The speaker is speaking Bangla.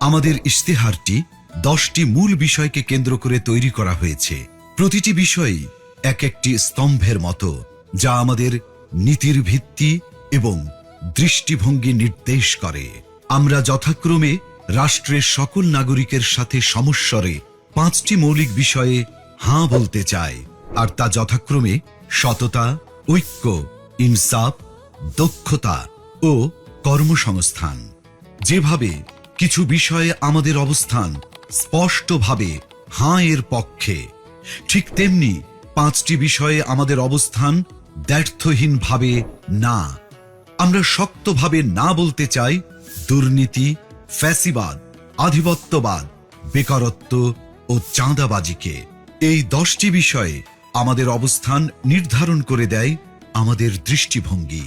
আমাদের ইশতেহারটি 10টি মূল বিষয়কে কেন্দ্র করে তৈরি করা হয়েছে। প্রতিটি বিষয়ই এক একটি স্তম্ভের মতো, যা আমাদের নীতির ভিত্তি এবং দৃষ্টিভঙ্গি নির্দেশ করে। আমরা যথাক্রমে রাষ্ট্রের সকল নাগরিকের সাথে সমস্বরে 5টি মৌলিক বিষয়ে হাঁ বলতে চাই, আর তা যথাক্রমে সততা, ঐক্য, ইনসাফ, দক্ষতা ও কর্মসংস্থান। যেভাবে কিছু বিষয়ে আমাদের অবস্থান স্পষ্টভাবে হাঁ এর পক্ষে, ঠিক তেমনি 5টি বিষয়ে আমাদের অবস্থান দ্ব্যর্থহীনভাবে না। আমরা শক্তভাবে না বলতে চাই দুর্নীতি, ফ্যাসিবাদ, আধিপত্যবাদ, বেকারত্ব ও চাঁদাবাজিকে। এই 10টি বিষয়ে আমাদের অবস্থান নির্ধারণ করে দেয় আমাদের দৃষ্টিভঙ্গি।